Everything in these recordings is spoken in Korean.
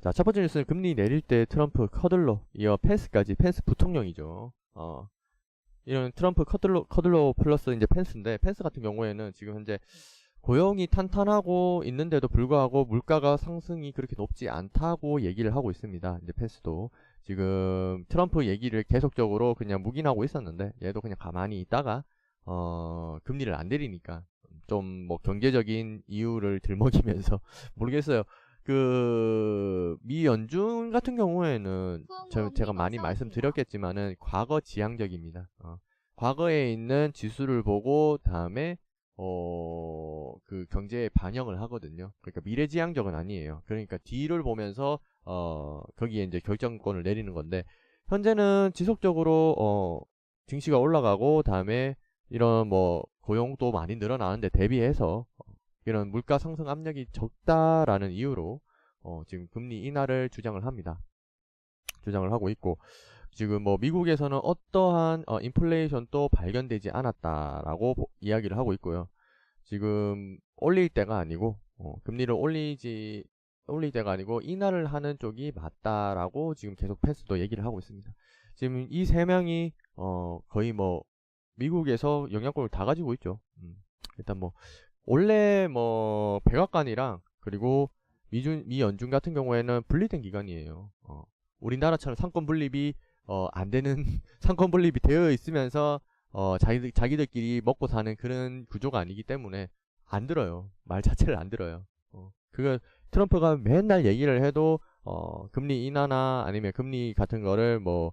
자, 첫 번째 뉴스는 금리 내릴 때 트럼프 커들러 이어 펜스까지, 펜스 부통령이죠. 이런 트럼프 커들러 플러스 이제 펜스인데, 펜스 같은 경우에는 지금 현재 고용이 탄탄하고 있는데도 불구하고 물가가 상승이 그렇게 높지 않다고 얘기를 하고 있습니다. 이제 펜스도 지금 트럼프 얘기를 계속적으로 그냥 묵인하고 있었는데, 얘도 그냥 가만히 있다가 금리를 안 내리니까 좀 뭐 경제적인 이유를 들먹이면서 모르겠어요. 그 미 연준 같은 경우에는 제가 많이 말씀드렸겠지만은 과거 지향적입니다. 과거에 있는 지수를 보고 다음에 그 경제에 반영을 하거든요. 그러니까 미래지향적은 아니에요. 그러니까 뒤를 보면서 거기에 이제 결정권을 내리는 건데, 현재는 지속적으로 증시가 올라가고 다음에 이런 뭐 고용도 많이 늘어나는데 대비해서 이런 물가 상승 압력이 적다라는 이유로 지금 금리 인하를 주장을 합니다. 주장을 하고 있고, 지금 뭐 미국에서는 어떠한 인플레이션도 발견되지 않았다라고 이야기를 하고 있고요. 지금 올릴 때가 아니고 금리를 올릴 때가 아니고 인하를 하는 쪽이 맞다라고 지금 계속 펜스도 얘기를 하고 있습니다. 지금 이 세 명이 거의 뭐 미국에서 영향권을 다 가지고 있죠. 일단 뭐 원래 뭐 백악관이랑 그리고 미 연준 같은 경우에는 분리된 기관이에요. 우리나라처럼 상권 분립이 안 되는 상권 분립이 되어 있으면서 자기들끼리 먹고 사는 그런 구조가 아니기 때문에 안 들어요. 말 자체를 안 들어요. 그거 트럼프가 맨날 얘기를 해도 금리 인하나 아니면 금리 같은 거를 뭐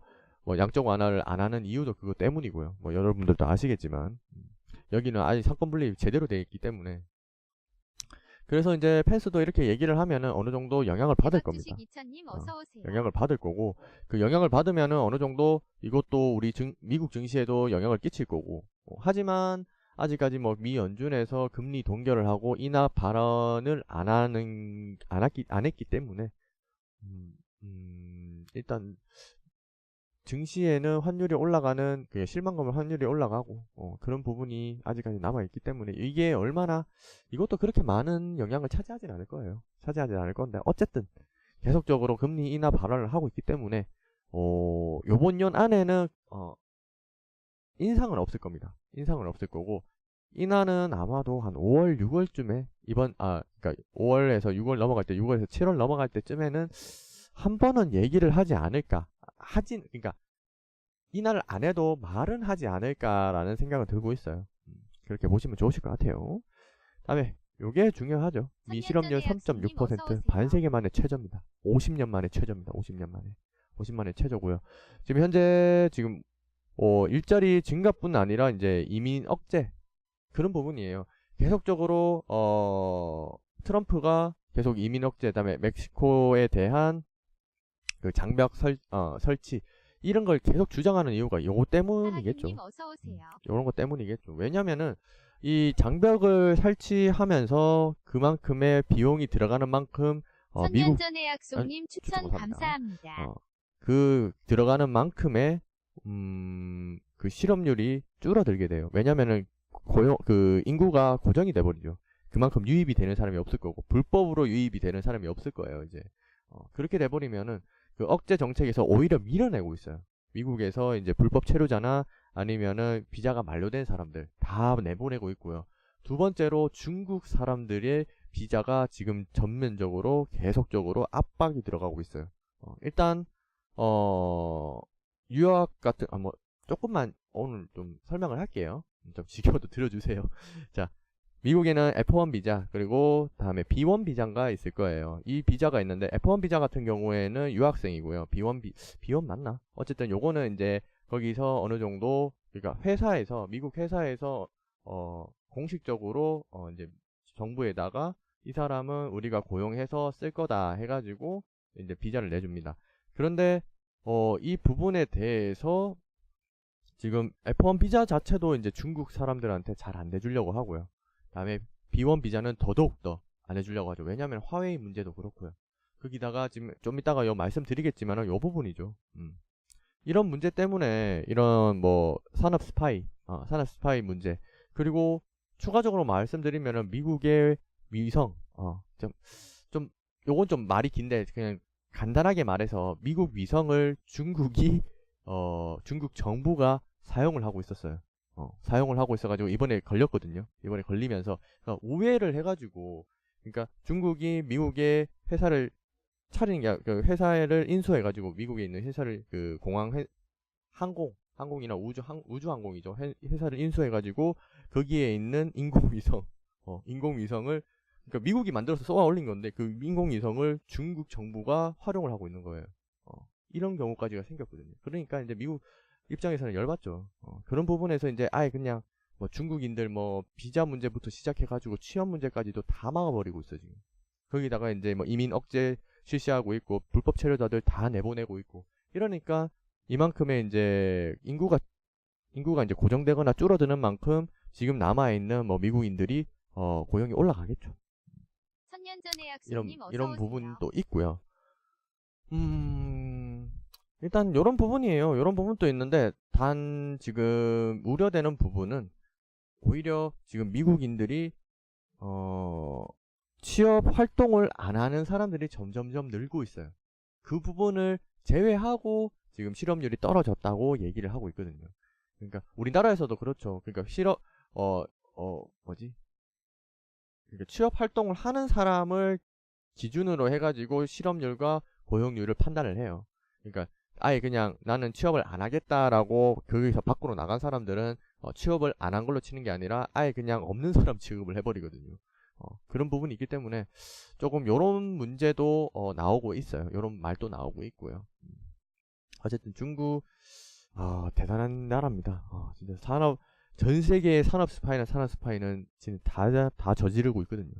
양적 완화를 안 하는 이유도 그거 때문이고요. 뭐 여러분들도 아시겠지만 여기는 아직 상권 분립이 제대로 되어 있기 때문에, 그래서 이제 펜스도 이렇게 얘기를 하면은 어느 정도 영향을 받을 겁니다. 영향을 받을 거고, 그 영향을 받으면은 어느 정도 이것도 우리 미국 증시에도 영향을 끼칠 거고, 하지만 아직까지 뭐 미 연준에서 금리 동결을 하고 인하 발언을 안 했기 때문에 일단 증시에는 환율이 올라가는 그 실망감을 환율이 올라가고 그런 부분이 아직까지 남아있기 때문에 이게 얼마나, 이것도 그렇게 많은 영향을 차지하진 않을 거예요. 차지하진 않을 건데 어쨌든 계속적으로 금리 인하 발언을 하고 있기 때문에 요번 년 안에는 인상은 없을 겁니다. 인상은 없을 거고, 인하는 아마도 한 5월 6월쯤에 그러니까 5월에서 6월 넘어갈 때, 6월에서 7월 넘어갈 때쯤에는 한 번은 얘기를 하지 않을까. 그러니까 인하를 안 해도 말은 하지 않을까라는 생각은 들고 있어요. 그렇게 보시면 좋으실 것 같아요. 다음에 요게 중요하죠. 미실업률 3.6%, 반세기 만의 최저입니다. 50년 만의 최저입니다. 50년 만에. 50만의 최저고요. 지금 현재 지금 일자리 증가뿐 아니라 이제 이민 억제 그런 부분이에요. 계속적으로 트럼프가 계속 이민 억제, 그다음에 멕시코에 대한 그 장벽 설치 이런 걸 계속 주장하는 이유가 요거 때문이겠죠. 요런 거 때문이겠죠. 왜냐면은 이 장벽을 설치하면서 그만큼의 비용이 들어가는 만큼 미국 전의 약속님 추천 감사합니다. 그 들어가는 만큼의 그 실업률이 줄어들게 돼요. 왜냐면은 그 인구가 고정이 돼 버리죠. 그만큼 유입이 되는 사람이 없을 거고 불법으로 유입이 되는 사람이 없을 거예요. 이제 그렇게 돼 버리면은 그 억제 정책에서 오히려 밀어내고 있어요. 미국에서 이제 불법 체류자나 아니면은 비자가 만료된 사람들 다 내보내고 있고요. 두 번째로 중국 사람들의 비자가 지금 전면적으로 계속적으로 압박이 들어가고 있어요. 일단 유학 같은 뭐 조금만 오늘 좀 설명을 할게요. 좀 지켜도 들어주세요. 자, 미국에는 F1 비자 그리고 다음에 B1 비자가 있을 거예요. 이 비자가 있는데 F1 비자 같은 경우에는 유학생이고요. B1 맞나? 어쨌든 요거는 이제 거기서 어느 정도, 그러니까 미국 회사에서 공식적으로 이제 정부에다가 이 사람은 우리가 고용해서 쓸 거다 해가지고 이제 비자를 내줍니다. 그런데 이 부분에 대해서 지금 F1 비자 자체도 이제 중국 사람들한테 잘 안 내주려고 하고요. 다음에 B1 비자는 더더욱더 안 해주려고 하죠. 왜냐하면 화웨이 문제도 그렇고요. 거기다가 지금 좀 이따가 말씀드리겠지만은 요 부분이죠. 이런 문제 때문에 이런 뭐 산업 스파이 문제, 그리고 추가적으로 말씀드리면은 미국의 위성 요건 좀 말이 긴데 그냥 간단하게 말해서 미국 위성을 중국 정부가 사용을 하고 있었어요. 사용을 하고 있어가지고 이번에 걸렸거든요. 이번에 걸리면서 그러니까 우회를 해가지고, 그러니까 중국이 미국의 회사를 차리는 게, 그 회사를 인수해가지고 미국에 있는 회사를 그 항공이나 우주항공이죠. 회사를 인수해가지고 거기에 있는 인공위성을, 그러니까 미국이 만들어서 쏘아 올린 건데 그 인공위성을 중국 정부가 활용을 하고 있는 거예요. 이런 경우까지가 생겼거든요. 그러니까 이제 미국 입장에서는 열받죠. 그런 부분에서 이제 아예 그냥 뭐 중국인들 뭐 비자 문제부터 시작해가지고 취업 문제까지도 다 막아버리고 있어 지금. 거기다가 이제 뭐 이민 억제 실시하고 있고 불법 체류자들 다 내보내고 있고 이러니까 이만큼의 이제 인구가 이제 고정되거나 줄어드는 만큼 지금 남아 있는 뭐 미국인들이 고용이 올라가겠죠. 천년전의 이런 약속님 어서 이런 오세요. 부분도 있고요. 일단 요런 부분이에요. 요런 부분도 있는데 단 지금 우려되는 부분은 오히려 지금 미국인들이 취업 활동을 안 하는 사람들이 점점점 늘고 있어요. 그 부분을 제외하고 지금 실업률이 떨어졌다고 얘기를 하고 있거든요. 그러니까 우리나라에서도 그렇죠. 그러니까 그러니까 취업 활동을 하는 사람을 기준으로 해가지고 실업률과 고용률을 판단을 해요. 그러니까 아예 그냥 나는 취업을 안 하겠다라고 거기서 밖으로 나간 사람들은 취업을 안 한 걸로 치는 게 아니라 아예 그냥 없는 사람 취급을 해버리거든요. 그런 부분이 있기 때문에 조금 요런 문제도 나오고 있어요. 요런 말도 나오고 있고요. 어쨌든 중국 대단한 나라입니다. 진짜 전 세계의 산업 스파이는 진짜 다 저지르고 있거든요.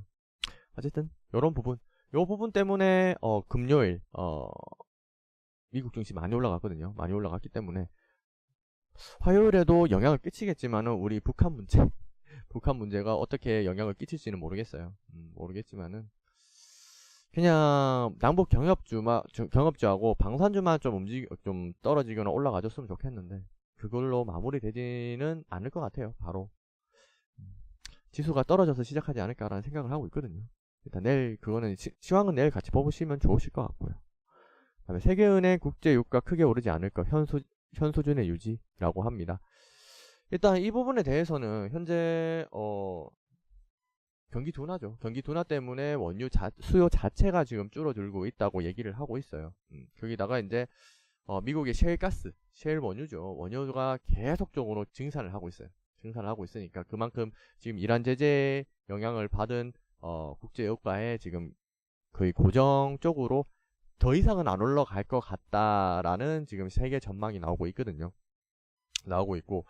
어쨌든 요런 부분, 요 부분 때문에 금요일 미국 증시 많이 올라갔거든요. 많이 올라갔기 때문에 화요일에도 영향을 끼치겠지만은 우리 북한 문제가 어떻게 영향을 끼칠지는 모르겠어요. 모르겠지만은 그냥 남북 경협주하고 방산주만 좀 떨어지거나 올라가줬으면 좋겠는데 그걸로 마무리되지는 않을 것 같아요. 바로 지수가 떨어져서 시작하지 않을까라는 생각을 하고 있거든요. 일단 내일 그거는 시황은 내일 같이 보시면 좋으실 것 같고요. 그다음에 세계은행 국제유가 크게 오르지 않을 것, 현 수준의 유지라고 합니다. 일단 이 부분에 대해서는 현재 경기 둔화죠. 경기 둔화 때문에 원유 수요 자체가 지금 줄어들고 있다고 얘기를 하고 있어요. 거기다가 이제 미국의 셰일 원유죠. 원유가 계속적으로 증산을 하고 있어요. 증산을 하고 있으니까 그만큼 지금 이란 제재 영향을 받은 국제 유가에 지금 거의 고정 쪽으로 더 이상은 안 올라갈 것 같다라는 지금 세계 전망이 나오고 있거든요. 나오고 있고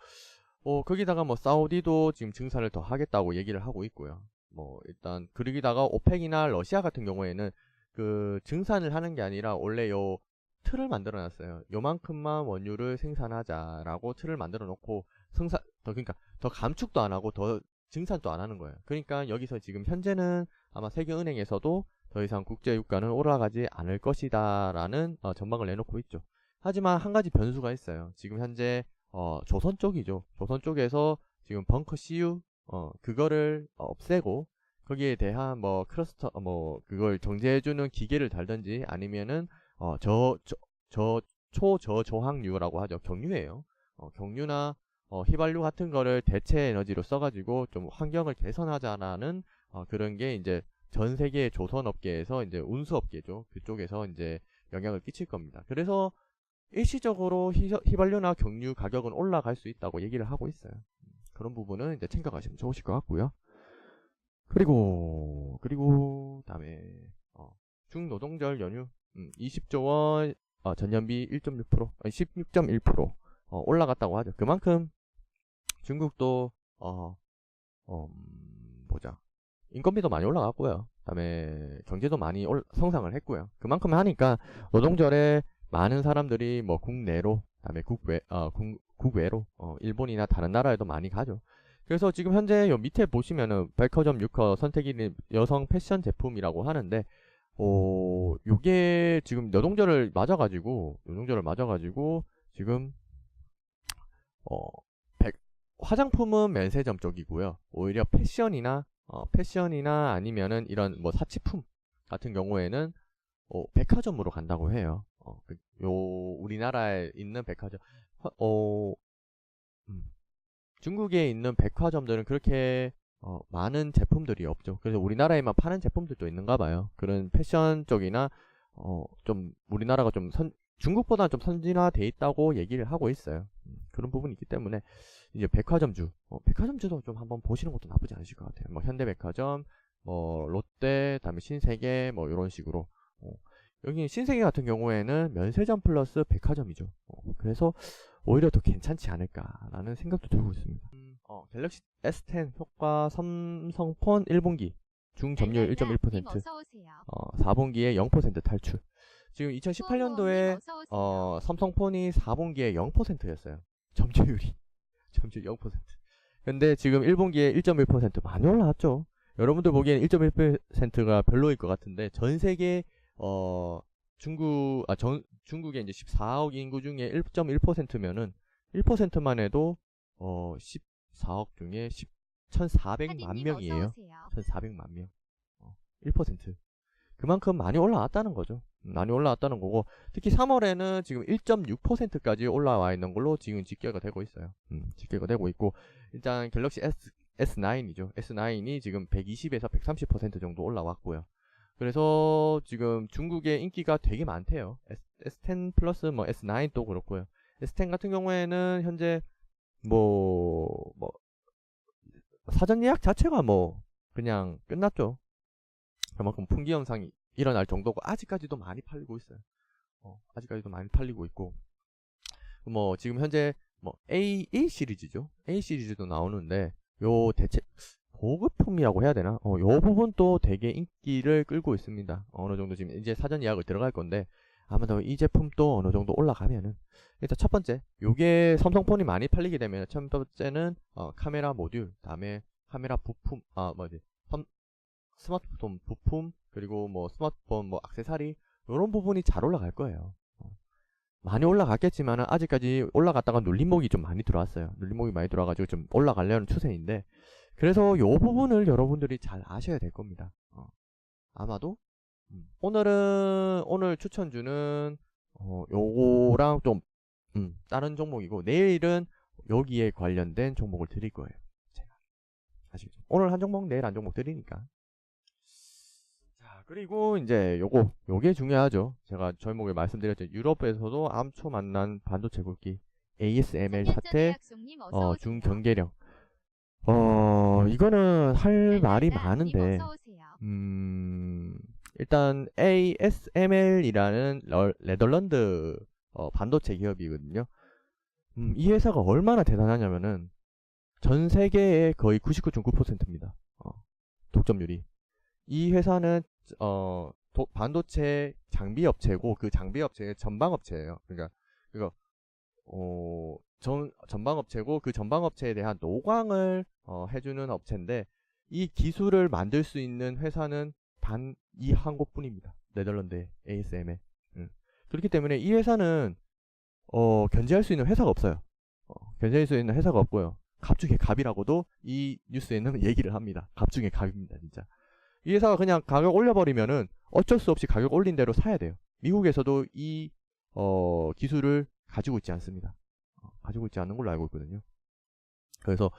거기다가 뭐 사우디도 지금 증산을 더 하겠다고 얘기를 하고 있고요. 뭐 일단 그러기다가 오펙이나 러시아 같은 경우에는 그 증산을 하는 게 아니라 원래 요 틀을 만들어 놨어요. 요만큼만 원유를 생산하자라고 틀을 만들어 놓고 그러니까 더 감축도 안 하고 더 증산도 안 하는 거예요. 그러니까 여기서 지금 현재는 아마 세계은행에서도 더 이상 국제 유가는 올라가지 않을 것이다라는 전망을 내놓고 있죠. 하지만 한 가지 변수가 있어요. 지금 현재 조선 쪽이죠. 조선 쪽에서 지금 벙커 CU 그거를 없애고 거기에 대한 뭐 그걸 정제해주는 기계를 달든지 아니면은 초저조항유라고 하죠. 경유예요. 경유나 휘발유 같은 거를 대체 에너지로 써가지고 좀 환경을 개선하자라는 그런 게 이제 전 세계 조선업계에서 이제 운수업계죠. 그쪽에서 이제 영향을 끼칠 겁니다. 그래서 일시적으로 휘발유나 경유 가격은 올라갈 수 있다고 얘기를 하고 있어요. 그런 부분은 이제 챙겨가시면 좋으실 것 같고요. 그리고 다음에 중노동절 연휴 20조 원 전년비 1.6% 16.1% 올라갔다고 하죠. 그만큼 중국도 인건비도 많이 올라갔고요. 그다음에 경제도 많이 성장을 했고요. 그만큼 하니까 노동절에 많은 사람들이 뭐 국내로 그다음에 국외로 일본이나 다른 나라에도 많이 가죠. 그래서 지금 현재 요 밑에 보시면은 백화점 6호 선택일인 여성 패션 제품이라고 하는데 요게 지금 노동절을 맞아가지고 지금 화장품은 면세점 쪽이고요. 오히려 패션이나 아니면은 이런 뭐 사치품 같은 경우에는 백화점으로 간다고 해요. 우리나라에 있는 백화점. 중국에 있는 백화점들은 그렇게 많은 제품들이 없죠. 그래서 우리나라에만 파는 제품들도 있는가 봐요. 그런 패션 쪽이나 좀 우리나라가 좀 중국보다 좀 선진화돼 있다고 얘기를 하고 있어요. 그런 부분이 있기 때문에 이제 백화점주도 좀 한번 보시는 것도 나쁘지 않으실 것 같아요. 뭐 현대백화점, 뭐 롯데, 그다음에 신세계 뭐 이런 식으로. 여기 신세계 같은 경우에는 면세점 플러스 백화점이죠. 그래서 오히려 더 괜찮지 않을까라는 생각도 들고 있습니다. 갤럭시 S10 효과 삼성폰 1분기 중점유율 1.1%, 4분기에 0% 탈출. 지금 2018년도에 삼성폰이 4분기에 0%였어요. 점유율이. 점유율 0%. 근데 지금 1분기에 1.1% 많이 올라왔죠. 여러분들 보기에는 1.1%가 별로일 것 같은데 전 세계 중국의 이제 14억 인구 중에 1.1%면은 1%만 해도 14억 중에 1,400만 명이에요. 1,400만 명. 1%. 그만큼 많이 올라왔다는 거죠. 많이 올라왔다는 거고, 특히 3월에는 지금 1.6%까지 올라와 있는 걸로 지금 집계가 되고 있어요. 집계가 되고 있고, 일단 갤럭시 S9이죠. S9이 지금 120에서 130% 정도 올라왔고요. 그래서 지금 중국의 인기가 되게 많대요. S10 플러스 뭐 S9도 그렇고요. S10 같은 경우에는 현재 뭐 사전 예약 자체가 뭐 그냥 끝났죠. 그만큼 풍기 현상이 일어날 정도고 아직까지도 많이 팔리고 있어요. 아직까지도 많이 팔리고 있고, 뭐 지금 현재 뭐 A 시리즈죠. A 시리즈도 나오는데 요 대체 보급품이라고 해야 되나? 요 부분도 되게 인기를 끌고 있습니다. 어느 정도 지금 이제 사전 예약을 들어갈 건데 아마도 이 제품도 어느 정도 올라가면은, 일단 첫 번째, 요게 삼성폰이 많이 팔리게 되면 첫 번째는 카메라 모듈, 다음에 카메라 부품, 스마트폰 부품, 그리고 뭐 스마트폰 뭐 액세서리, 요런 부분이 잘 올라갈 거예요. 많이 올라갔겠지만은 아직까지 올라갔다가 눌림목이 좀 많이 들어왔어요. 눌림목이 많이 들어와가지고 좀 올라가려는 추세인데, 그래서 요 부분을 여러분들이 잘 아셔야 될 겁니다. 아마도 오늘 추천주는 요거랑 좀 다른 종목이고, 내일은 여기에 관련된 종목을 드릴 거예요. 제가 아시겠죠? 오늘 한 종목, 내일 한 종목 드리니까. 자, 그리고 이제 요게 중요하죠. 제가 저목에 말씀드렸죠. 유럽에서도 암초 만난 반도체 굵기 ASML 사태 중경계령. 이거는 할 말이 많은데, 일단 ASML이라는 네덜란드 반도체 기업이거든요. 이 회사가 얼마나 대단하냐면은 전 세계의 거의 99.9%입니다. 독점률이. 이 회사는 반도체 장비 업체고, 그 장비 업체의 전방 업체예요. 그러니까 전방 업체고, 그 전방 업체에 대한 노광을 해주는 업체인데, 이 기술을 만들 수 있는 회사는 단 이 한 곳뿐입니다. 네덜란드의 ASML. 그렇기 때문에 이 회사는 견제할 수 있는 회사가 없어요. 견제할 수 있는 회사가 없고요. 갑중의 갑이라고도 이 뉴스에는 얘기를 합니다. 갑중의 갑입니다, 진짜. 이 회사가 그냥 가격 올려버리면은 어쩔 수 없이 가격 올린 대로 사야 돼요. 미국에서도 이 기술을 가지고 있지 않습니다. 가지고 있지 않는 걸로 알고 있거든요. 그래서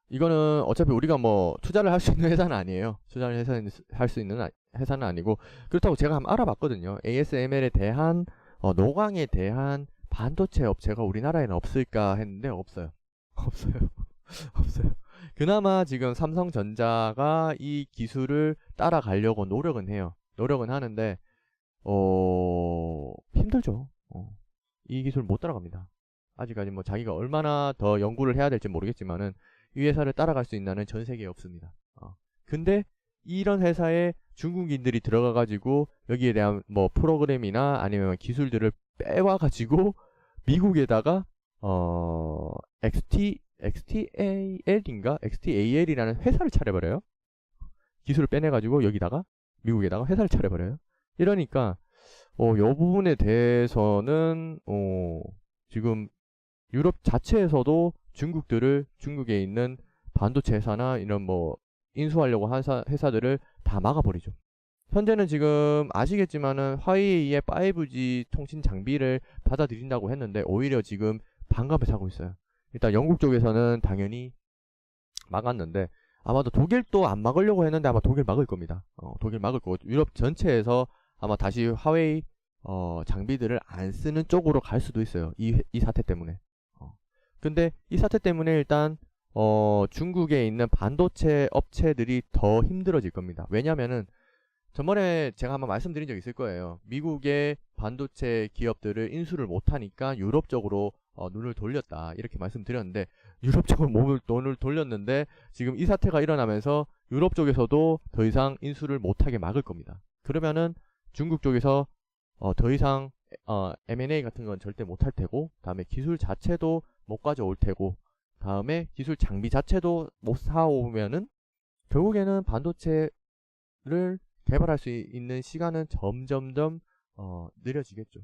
이거는 어차피 우리가 뭐 투자를 할 수 있는 회사는 아니에요. 투자를 할 수 있는 회사는 아니고, 그렇다고 제가 한번 알아봤거든요. ASML에 대한 노광에 대한 반도체 업체가 우리나라에는 없을까 했는데 없어요. 없어요. 그나마 지금 삼성전자가 이 기술을 따라가려고 노력은 해요. 노력은 하는데 힘들죠. 이 기술 못 따라갑니다. 아직까지 뭐 자기가 얼마나 더 연구를 해야 될지 모르겠지만은 이 회사를 따라갈 수 있나는 전 세계에 없습니다. 근데 이런 회사에 중국인들이 들어가가지고 여기에 대한 뭐 프로그램이나 아니면 기술들을 빼와가지고 미국에다가 XTAL이라는 회사를 차려버려요. 기술을 빼내가지고 여기다가 미국에다가 회사를 차려버려요. 이러니까 요 부분에 대해서는 지금 유럽 자체에서도 중국에 있는 반도체 회사나 이런 뭐 인수하려고 한 회사들을 다 막아버리죠. 현재는 지금 아시겠지만은 화웨이의 5G 통신 장비를 받아들인다고 했는데 오히려 지금 반감을 사고 있어요. 일단 영국 쪽에서는 당연히 막았는데 아마도 독일도 안 막으려고 했는데 아마 독일 막을 겁니다. 독일 막을 거고 유럽 전체에서 아마 다시 화웨이 장비들을 안 쓰는 쪽으로 갈 수도 있어요. 이 사태 때문에. 근데 이 사태 때문에 일단 중국에 있는 반도체 업체들이 더 힘들어질 겁니다. 왜냐면은 저번에 제가 한번 말씀드린 적 있을 거예요. 미국의 반도체 기업들을 인수를 못하니까 유럽 쪽으로 눈을 돌렸다 이렇게 말씀드렸는데 유럽 쪽으로 눈을 돌렸는데 지금 이 사태가 일어나면서 유럽 쪽에서도 더 이상 인수를 못하게 막을 겁니다. 그러면은 중국 쪽에서 더 이상 M&A 같은 건 절대 못할 테고 다음에 기술 자체도 못 가져올 테고 다음에 기술 장비 자체도 못 사오면은 결국에는 반도체를 개발할 수 있는 시간은 점점점 느려지겠죠.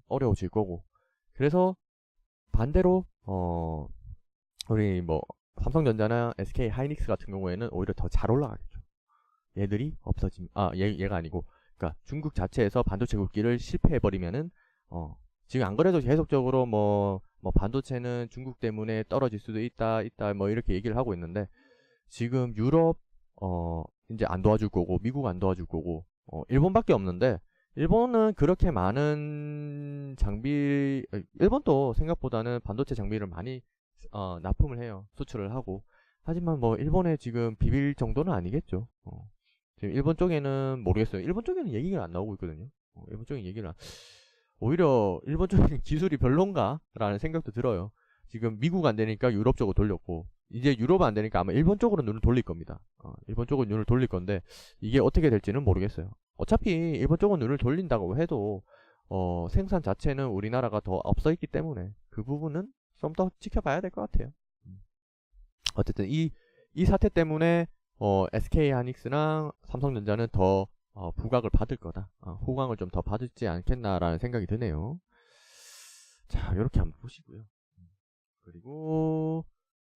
어려워질 거고. 그래서 반대로 우리 뭐 삼성전자나 SK 하이닉스 같은 경우에는 오히려 더 잘 올라가겠죠. 얘들이 얘가 아니고 그러니까 중국 자체에서 반도체 굵기를 실패해 버리면은 지금 안 그래도 계속적으로 뭐 반도체는 중국 때문에 떨어질 수도 있다 뭐 이렇게 얘기를 하고 있는데 지금 유럽 이제 안 도와줄 거고 미국 안 도와줄 거고 일본밖에 없는데 일본은 그렇게 많은 일본도 생각보다는 반도체 장비를 많이 납품을 해요. 수출을 하고. 하지만 뭐 일본에 지금 비빌 정도는 아니겠죠. 지금 일본 쪽에는 모르겠어요. 일본 쪽에는 얘기가 안 나오고 있거든요. 일본 쪽에 오히려 일본 쪽에 기술이 별론가? 라는 생각도 들어요. 지금 미국 안 되니까 유럽 쪽으로 돌렸고 이제 유럽 안 되니까 아마 일본 쪽으로 눈을 돌릴 겁니다. 일본 쪽으로 눈을 돌릴 건데 이게 어떻게 될지는 모르겠어요. 어차피 일본 쪽으로 눈을 돌린다고 해도 생산 자체는 우리나라가 더 앞서 있기 때문에 그 부분은 좀 더 지켜봐야 될 것 같아요. 어쨌든 이 사태 때문에 SK 하이닉스랑 삼성전자는 더 부각을 받을 거다. 호강을 좀 더 받을지 않겠나라는 생각이 드네요. 자, 이렇게 한번 보시고요. 그리고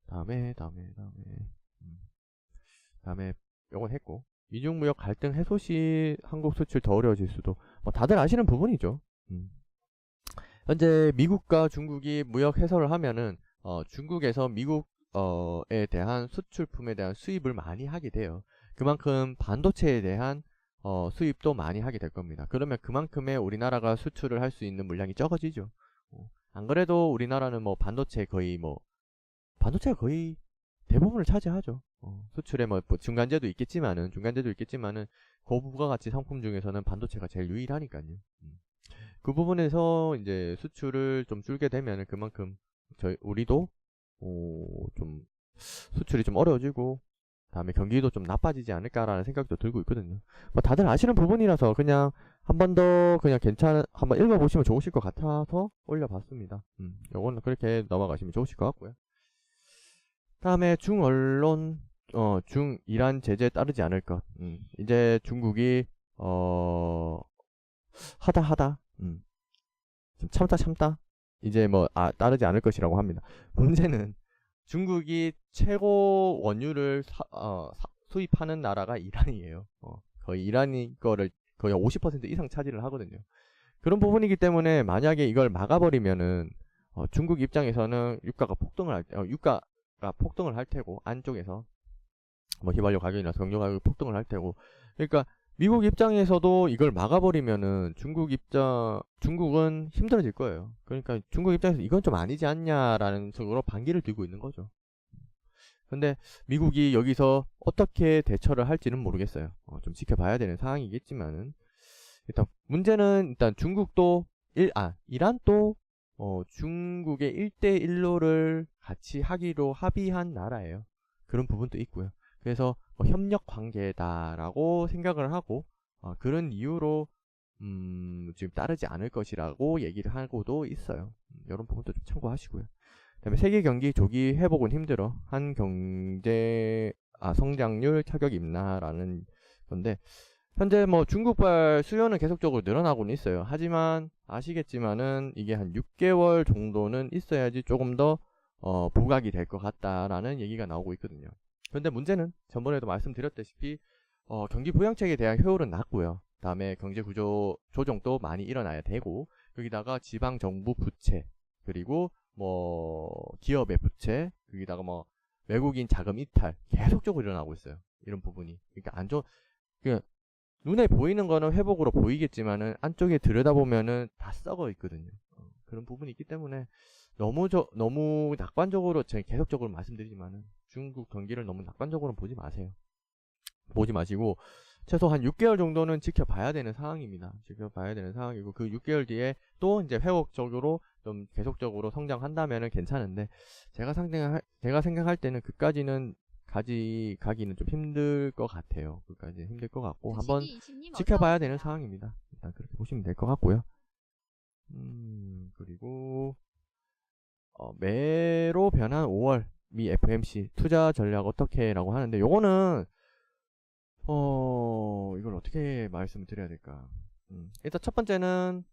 다음에 요건 했고 미중 무역 갈등 해소 시 한국 수출 더 어려워질 수도 뭐 다들 아시는 부분이죠. 현재 미국과 중국이 무역 해소를 하면은 중국에서 미국에 대한 수출품에 대한 수입을 많이 하게 돼요. 그만큼 반도체에 대한 수입도 많이 하게 될 겁니다. 그러면 그만큼의 우리나라가 수출을 할 수 있는 물량이 적어지죠. 안 그래도 우리나라는 뭐 반도체가 거의 대부분을 차지하죠. 수출에 뭐 중간재도 있겠지만은 고부가가치 상품 중에서는 반도체가 제일 유일하니까요. 그 부분에서 이제 수출을 좀 줄게 되면은 그만큼 우리도 좀 수출이 좀 어려워지고 다음에 경기도 좀 나빠지지 않을까라는 생각도 들고 있거든요. 뭐 다들 아시는 부분이라서 그냥 한 번 더 그냥 한번 읽어보시면 좋으실 것 같아서 올려봤습니다. 요거는 그렇게 넘어가시면 좋으실 것 같고요. 다음에 중언론 중이란 제재에 따르지 않을 것. 이제 중국이 하다 좀 참다 이제 뭐 따르지 않을 것이라고 합니다. 문제는 중국이 최고 원유를 수입하는 나라가 이란이에요. 거의 이란이 거를 거의 50% 이상 차지를 하거든요. 그런 부분이기 때문에 만약에 이걸 막아버리면은 중국 입장에서는 유가가 폭등을 할 테고 안쪽에서 뭐 휘발유 가격이나 정유 가격이 폭등을 할 테고 그러니까 미국 입장에서도 이걸 막아버리면은 중국은 힘들어질 거예요. 그러니까 중국 입장에서 이건 좀 아니지 않냐라는 식으로 반기를 들고 있는 거죠. 근데 미국이 여기서 어떻게 대처를 할지는 모르겠어요. 좀 지켜봐야 되는 상황이겠지만은 일단 문제는 이란도 중국의 1대1로를 같이 하기로 합의한 나라예요. 그런 부분도 있고요. 그래서 협력 관계다라고 생각을 하고 그런 이유로 지금 따르지 않을 것이라고 얘기를 하고도 있어요. 이런 부분도 좀 참고하시고요. 그다음에 세계 경기 조기 회복은 힘들어. 한 경제 성장률 타격 있나라는 건데 현재 뭐 중국발 수요는 계속적으로 늘어나고는 있어요. 하지만 아시겠지만은 이게 한 6개월 정도는 있어야지 조금 더 부각이 될 것 같다라는 얘기가 나오고 있거든요. 그런데 문제는 전번에도 말씀드렸다시피 경기 부양책에 대한 효율은 낮고요. 다음에 경제 구조 조정도 많이 일어나야 되고, 거기다가 지방 정부 부채, 그리고 뭐 기업의 부채, 거기다가 뭐 외국인 자금 이탈 계속적으로 일어나고 있어요. 이런 부분이. 그러니까 안 좋은, 그 눈에 보이는 거는 회복으로 보이겠지만은 안쪽에 들여다보면은 다 썩어 있거든요. 그런 부분이 있기 때문에 너무 낙관적으로 제가 계속적으로 말씀드리지만은 중국 경기를 너무 낙관적으로 보지 마세요. 보지 마시고 최소 한 6개월 정도는 지켜봐야 되는 상황입니다. 지켜봐야 되는 상황이고, 그 6개월 뒤에 또 이제 회복적으로 좀 계속적으로 성장한다면은 괜찮은데, 제가 생각할 때는 그까지는 가기는 좀 힘들 것 같아요. 그까지 힘들 것 같고 한번 지켜봐야 되는 상황입니다. 일단 그렇게 보시면 될 것 같고요. 그리고 매로 변한 5월 미 FMC 투자 전략 어떻게라고 하는데, 요거는 이걸 어떻게 말씀을 드려야 될까? 일단 첫 번째는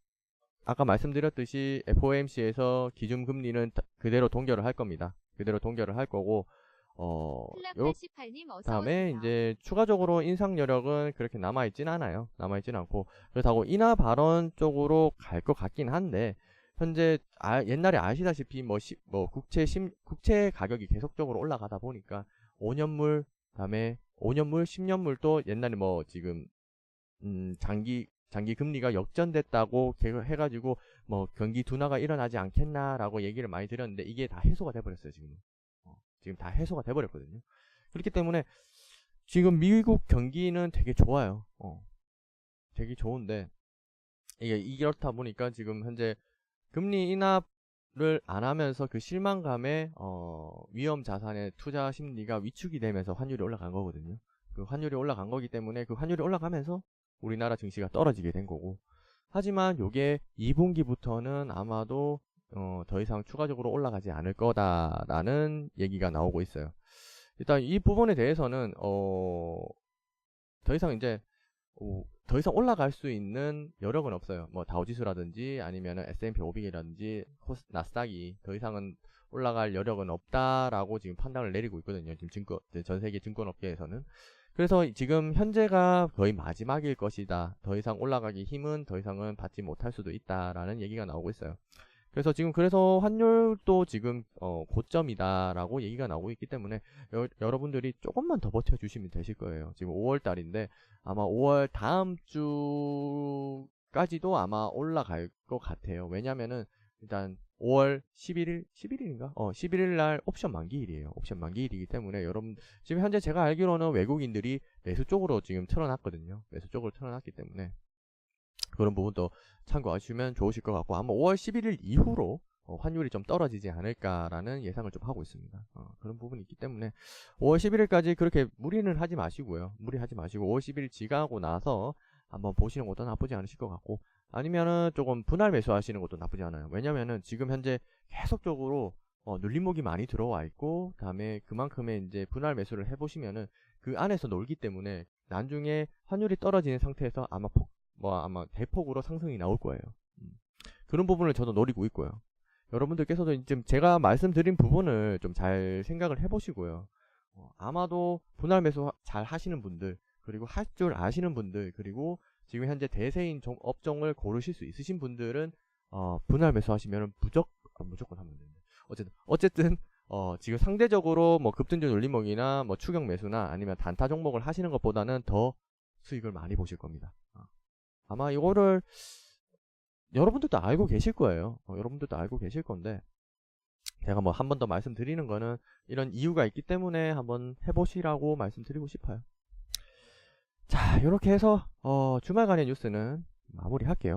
아까 말씀드렸듯이 FOMC에서 기준금리는 그대로 동결을 할 겁니다. 그대로 동결을 할 거고, 요 다음에 이제 추가적으로 인상 여력은 그렇게 남아있진 않아요. 남아있진 않고, 그렇다고 인하 발언 쪽으로 갈 것 같긴 한데, 현재 옛날에 아시다시피 국채 가격이 계속적으로 올라가다 보니까 5년물, 다음에 5년물, 10년물도 옛날에 뭐 지금 장기 금리가 역전됐다고 해가지고 뭐 경기 둔화가 일어나지 않겠나라고 얘기를 많이 드렸는데, 이게 다 해소가 돼버렸어요. 지금 다 해소가 돼버렸거든요. 그렇기 때문에 지금 미국 경기는 되게 좋아요. 되게 좋은데, 이게 이렇다 보니까 지금 현재 금리 인하를 안 하면서 그 실망감에 위험 자산의 투자 심리가 위축이 되면서 환율이 올라간 거거든요. 그 환율이 올라간 거기 때문에 그 환율이 올라가면서 우리나라 증시가 떨어지게 된 거고, 하지만 요게 2분기부터는 아마도 더 이상 추가적으로 올라가지 않을 거다라는 얘기가 나오고 있어요. 일단 이 부분에 대해서는 더 이상 올라갈 수 있는 여력은 없어요. 뭐 다우지수라든지 아니면 S&P 500이라든지 나스닥이 더 이상은 올라갈 여력은 없다라고 지금 판단을 내리고 있거든요. 지금 전 세계 증권업계에서는. 그래서 지금 현재가 거의 마지막일 것이다. 더 이상 올라가기 힘은 더 이상은 받지 못할 수도 있다라는 얘기가 나오고 있어요. 그래서 환율도 지금 고점이다라고 얘기가 나오고 있기 때문에 여러분들이 조금만 더 버텨주시면 되실 거예요. 지금 5월 달인데 아마 5월 다음 주까지도 아마 올라갈 것 같아요. 왜냐면은 일단 5월 11일인가? 11일 날 옵션 만기일이에요. 옵션 만기일이기 때문에 여러분 지금 현재 제가 알기로는 외국인들이 매수 쪽으로 지금 틀어놨거든요. 매수 쪽으로 틀어놨기 때문에 그런 부분도 참고하시면 좋으실 것 같고, 아마 5월 11일 이후로 환율이 좀 떨어지지 않을까라는 예상을 좀 하고 있습니다. 그런 부분이 있기 때문에 5월 11일까지 그렇게 무리는 하지 마시고요. 무리하지 마시고 5월 11일 지나고 나서 한번 보시는 것도 나쁘지 않으실 것 같고, 아니면은 조금 분할 매수하시는 것도 나쁘지 않아요. 왜냐면은 지금 현재 계속적으로 눌림목이 많이 들어와 있고, 다음에 그만큼의 이제 분할 매수를 해보시면은 그 안에서 놀기 때문에 나중에 환율이 떨어지는 상태에서 아마 대폭으로 상승이 나올 거예요. 그런 부분을 저도 노리고 있고요. 여러분들께서도 지금 제가 말씀드린 부분을 좀 잘 생각을 해보시고요. 아마도 분할 매수 잘 하시는 분들, 그리고 할 줄 아시는 분들, 그리고 지금 현재 대세인 업종을 고르실 수 있으신 분들은 분할 매수 하시면 무조건 하면 됩니다. 어쨌든 지금 상대적으로 뭐 급등주 눌림목이나 뭐 추격 매수나 아니면 단타 종목을 하시는 것보다는 더 수익을 많이 보실 겁니다. 아마 이거를 여러분들도 알고 계실 거예요. 여러분들도 알고 계실 건데, 제가 뭐 한 번 더 말씀드리는 거는 이런 이유가 있기 때문에 한번 해보시라고 말씀드리고 싶어요. 자, 이렇게 해서 주말간의 뉴스는 마무리할게요.